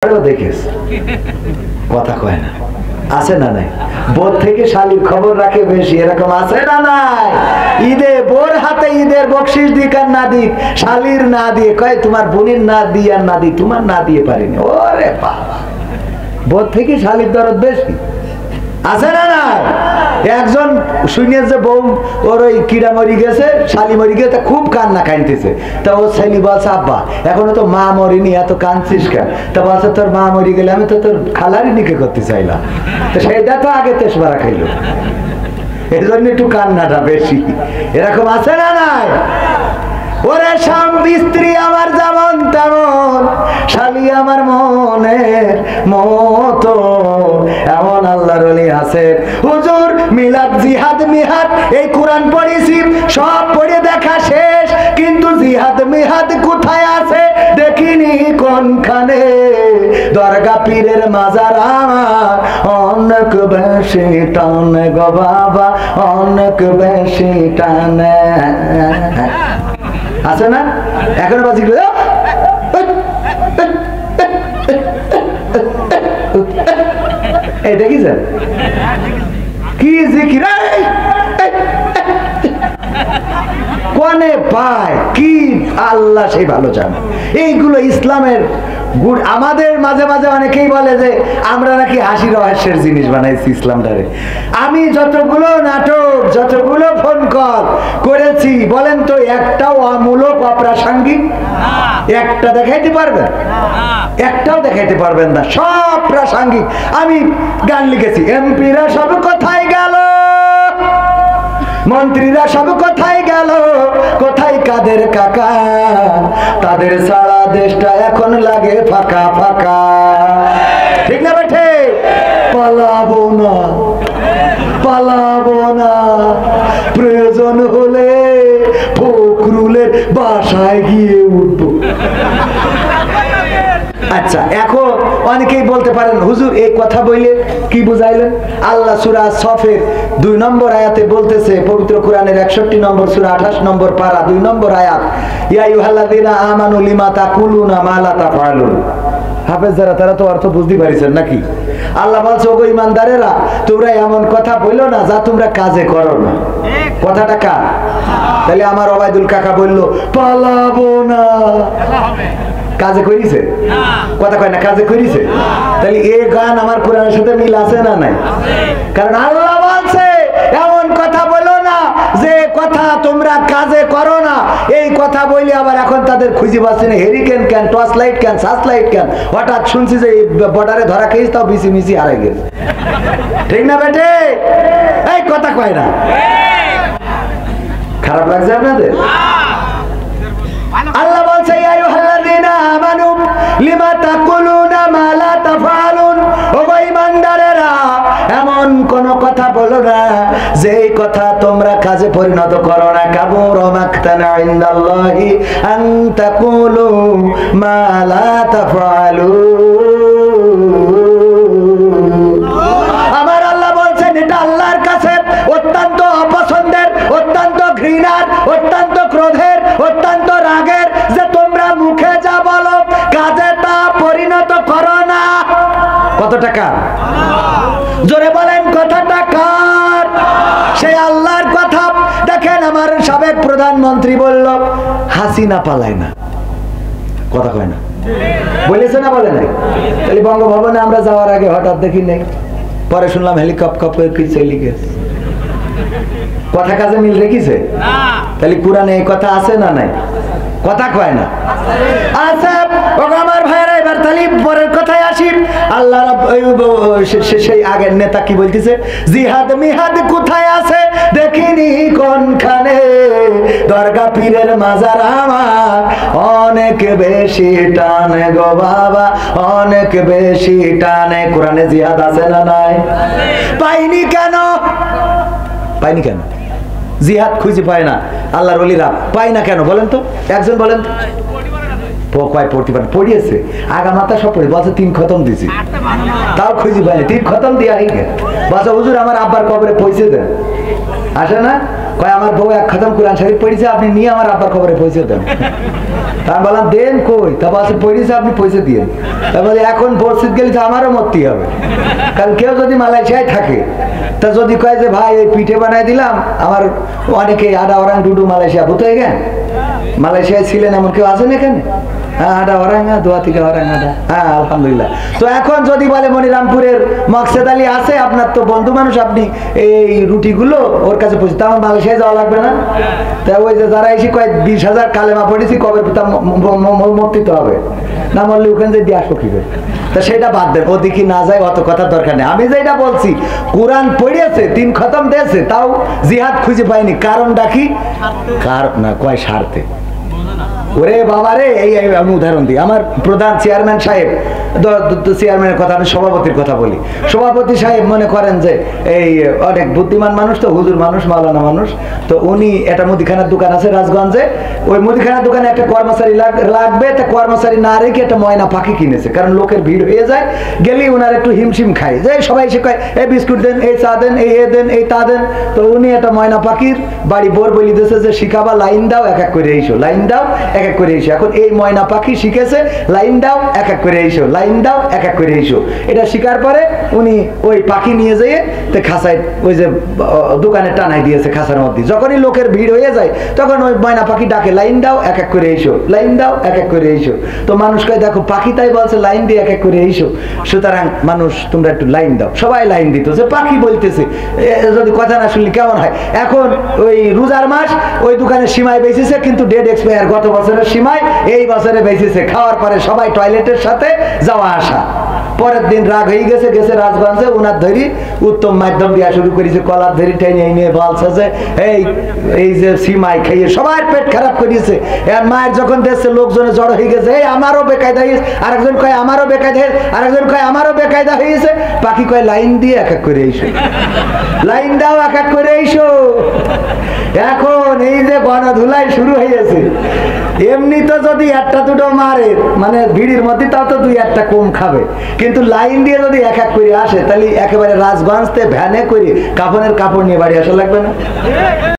দেখিস কথা কয় না, আছে না নাই? বোর থেকে শালির খবর রাখে বেশি, এরকম আছে না নাই? ঈদে বোর হাতে ঈদের বকশিস দিক আর না দিক, শালির না দিয়ে কয় তোমার বোনের না দিয়ে আর না দিই, তোমার না দিয়ে পারিনি। ওরে বাবা, বোর থেকে শালির দরদ বেশি, আছে না নাই? একজন শুনিয়ে যে বউ ওর ওই কিড়া মরি গেছে, শালি মরি গেছে, খুব কান্না কাঁদতেছে। তা ও ছেলে বলছে আব্বা এখনো তো মা মরিনি, এত কাঁদছিস কেন? তা বলছে তোর মা মরি গেলে আমি তো তোর খালারই নিকে করতে চাইলাম, তো সেইটা তো আগে তেসবারা খাইল, এই জন্য একটু কান্নাটা বেশি। এরকম আছে না নাই? ওরে স্বামী স্ত্রী আমার যেমন তেমন, শালি আমার মনের মতো, এমন আল্লাহর ওলি আছে। হুজুর মিলাদ জিহাদ মিহাদ এই কোরআন পড়েছি, সব পড়ে দেখা শেষ, কিন্তু জিহাদ মিহাদ কোথায় আছে দেখিনি কোনখানে। দরগা পীরের মাজার আমার অনেক বেশি টানে গো বাবা, অনেক বেশি টানে, আছে না? এখনো বাজি এই দেখিছেন কি জিকির কোনে পায় কি আল্লাহ সেই ভালো জানে। এইগুলো ইসলামের গুড। আমাদের মাঝে মাঝে অনেকেই বলে যে আমরা নাকি হাসি রহস্যের জিনিস বানাইছি ইসলামটারে। আমি যতগুলো নাটক যতগুলো ফোন কল করেছি বলেন তো একটাও অমূলক অপ্রাসঙ্গিক একটা দেখাইতে পারবেন? একটাও দেখাইতে পারবেন না, সব প্রাসঙ্গিক। আমি গান লিখেছি, এমপিরা সব কোথায় গেল, মন্ত্রীরা সব কোথায় গেল, কোথায় কাদের কাকা, তাদের সারা দেশটা এখন লাগে ফাঁকা ফাঁকা। ঠিক না বেঠে? পালাবো না পালাবো না, প্রয়োজন হলে ফখরুলের বাসায় গিয়ে উঠবো। আচ্ছা, এখন অনেকেই বলতে পারেন হুজুর এই কথা বললে কি বুঝাইলেন? আল্লাহ সূরা সফের 2 নম্বর আয়াতে বলতেছে, পবিত্র কোরআনের 61 নম্বর সূরা 28 নম্বর পারা 2 নম্বর আয়াত, ইয়া আইয়ুহাল্লাযীনা আমানু লিমা তাকুলুনা মা লা তাফআলুন। হাফেজ যারা তারা তো অর্থ বুঝতে পারিছেন নাকি? আল্লাহ বলছে ওগো ঈমানদারেরা তোমরা এমন কথা বললো না যা তোমরা কাজে করো না। কথাটা কার? তাহলে আমার ওবায়দুল কাকা বললো পালাবো না, কাজে করিছে? কথা কয় না, কাজে করিছে? তাহলে এই গান আমার কোরআনের সাথে মিল আছে না নাই? কারণ আল্লাহ বলছে এমন কথা বলো না যে কথা তোমরা কাজে করো না। এই কথা বলি আবার এখন তাদের খুঁজে পাচ্ছি না, হেরিকেন কেন, টর্চ লাইট কেন, সার্চ লাইট কেন, হঠাৎ শুনছি যে বর্ডারে ধরা খেয়েছি তাও বিসি মিসি হারাই গেছে। ঠিক না বেটে? এই কথা কয় না, খারাপ লাগছে আপনাদের? আল্লাহ বলছে ইয়া আইয়ুহাল্লাযীনা আমানু লিমা তাকুলুনা মা লা তাফআলুন। ওগো ঈমানদারেরা এমন কোন কথা বলো না যেই কথা তোমরা কাজে পরিণত করো না। কাবুরা মাকতান ইনদাল্লাহি আন তাকুলু মা লা তাফআলুন। আমার আল্লাহ বলছেন এটা আল্লাহর কাছে অত্যন্ত অপছন্দের, অত্যন্ত ঘৃণার, অত্যন্ত ক্রোধের, অত্যন্ত রাগের যে তোমরা মুখে যা বলো কাজে তা পরিণত করো না। কত টাকা? জোরে বলেন কথাটা কার? সেই আল্লাহর কথা। দেখেন আমার সাবেক প্রধানমন্ত্রী বলল হাসিনা পালায় না, কথা কয় না, বলেছে না বলে নাই? তাহলে বঙ্গভবনে আমরা যাওয়ার আগে হঠাৎ দেখি নেই, পরে শুনলাম হেলিকপ্টার চলে গেছে। কথা কাজে মিল রেখেছে? তাহলে কোরআনে এই কথা আছে না নাই? কথা কয় না, আছে। ওগো আমার ভাইরা এবার তাহলে পরের কথায় আসি। আল্লাহ সেই আগের নেতা কি বলতেছে, জিহাদ মিহাদ কোথায় আছে দেখিনি কোনখানে। দরগা পীরের মাজার আমার অনেক বেশি টানে গো বাবা, অনেক বেশি টানে। কোরআনে জিহাদ আছে না নাই? পাইনি কেন? পাইনি কেন? জিহাদ খুঁজে পায় না আল্লাহর ওলিরা, পায় না কেন বলেন তো? একজন বলেন তো। পড়িয়েছে আগা মাথা সব পড়ে বলছে 3 খতম দিছি, তাও খুঁজে পায় না। 3 খতম দিয়ে আই গে বলছে হুজুর আমার আব্বার কবরে পৌঁছে দেন, আসে না? কয় আমার বউ এক খতম কোরআন শরীফ পড়েছে, আপনি নিয়ে আমার আব্বার খবরে পৌঁছে দেন। তা আমি বললাম দেন কই, তা বলছে পড়েছে আপনি পৌঁছে দিয়ে। তা বলে এখন মসজিদ গেলে তো আমারও মরতেই হবে, কারণ কেউ যদি মালয়েশিয়ায় থাকে তা যদি কয় যে ভাই এই পিঠে বানাই দিলাম, আমার অনেকে আডা ওরাং ডুডু মালয়েশিয়া ভূত হয়ে গেন, মালয়েশিয়ায় ছিলেন এমন কেউ আছেন এখানে? হ্যাঁ আডা ওরাঙ্গা দোয়া থেকে ওরাঙ্গাটা, হ্যাঁ আলহামদুলিল্লাহ। তো এখন যদি বলে মনিরামপুরের মকসেদ আলী আছে, আপনার তো বন্ধু মানুষ, আপনি এই রুটিগুলো ওর কাছে পৌঁছে, তা আমার মালয়েশিয়ায় যাওয়া লাগবে না? তা ওই যে যারা এসে কয়েক 20,000 কালেমা পড়েছি কবে মর্তিত হবে না, মরলে ওখানে যে দিয়ে আসবো কি করে? তা সেটা বাদ দেন, ওদিকে না যায় অত কথার দরকার নেই। আমি যেটা বলছি কোরআন পড়িয়েছে 3 খতম দিয়েছে, তাও জিহাদ খুঁজে পাইনি, কারণটা কি? কারণ না কয় স্বার্থে। ওরে বাবা রে, এই আমি উদাহরণ দিই, আমার প্রধান চেয়ারম্যান সাহেব, চেয়ারম্যানের কথা আমি সভাপতির কথা বলি, সভাপতি সাহেব মনে করেন যে এই অনেক বুদ্ধিমান মানুষ, তো হুজুর মানুষ, মাওলানা মানুষ, তো উনি একটা মুদিখানার দোকান আছে রাজগঞ্জে, ওই মুদিখানার দোকানে একটা কর্মচারী লাগবে, তা কর্মচারী না রেখে একটা ময়না পাখি কিনেছে, কারণ লোকের ভিড় হয়ে যায়, গেলেই ওনার একটু হিমশিম খায়, যে সবাই এসে কয় এই বিস্কুট দেন, এই চা দেন, এই এ দেন, এই তা দেন। তো উনি একটা ময়না পাখির বাড়ি বোর বলি দিয়েছে যে শিখাবা, লাইন দাও এক এক করে এইসো, লাইন দাও এক এক করে এইসো। এখন এই ময়না পাখি শিখেছে লাইন দাও এক এক করে এইসো, লাইন দাও এক এক করে এইসো। এটা শিকার পরে উনি ওই পাখি নিয়ে যেয়ে তো খাঁচায় ওই যে দোকানে টানাই দিয়েছে খাঁচার মধ্যে। যখনই লোকের ভিড় হয়ে যায় তখন ওই ময়না পাখি ডাকে লাইন দাও এক এক করে এইসো, লাইন দাও এক এক করে এইসো। তো মানুষ কয় দেখো পাখি তাই বলছে লাইন দিয়ে এক এক করে এইসো, সুতরাং মানুষ তোমরা একটু লাইন দাও। সবাই লাইন দিত, যে পাখি বলতেছে, যদি কথা না শুনলে কেমন হয়। এখন ওই রোজার মাস, ওই দোকানে সিমাই বেঁচেছে কিন্তু ডেট এক্সপায়ার, গত বছরের সিমাই এই বছরে বেঁচেছে। খাওয়ার পরে সবাই টয়লেটের সাথে যাওয়া আসা। পরের দিন রাগ হয়ে গেছে, গেছে রাজগঞ্জে, ওনার ধরি উত্তম মাধ্যম দেওয়া শুরু করেছে, কলার ধরি টেনে নিয়ে বলছে যে এই যে সিমাই খাইয়ে সবার পেট খারাপ করিয়েছে। এর মায়ের যখন দেখছে লোকজনে জড়ো হয়ে গেছে, এই আমারও বেকায়দা হয়েছে, আরেকজন কয় আমারও বেকায়দা, আরেকজন কয় আমারও বেকায়দা হয়েছে। পাখি কয় লাইন দিয়ে এক এক করে এইসো, লাইন দাও এক এক করে এইসো। এখন এই যে গণধুলাই শুরু হয়েছে, এমনি তো যদি একটা দুটো মারে মানে ভিড়ির মধ্যে, তাও তো 2-1টা কম খাবে, কিন্তু লাইন দিয়ে যদি এক এক করে আসে, তাহলে একেবারে রাজগঞ্জতে ভ্যানে করে কাফনের কাপড় নিয়ে বাড়ি আসা লাগবে না?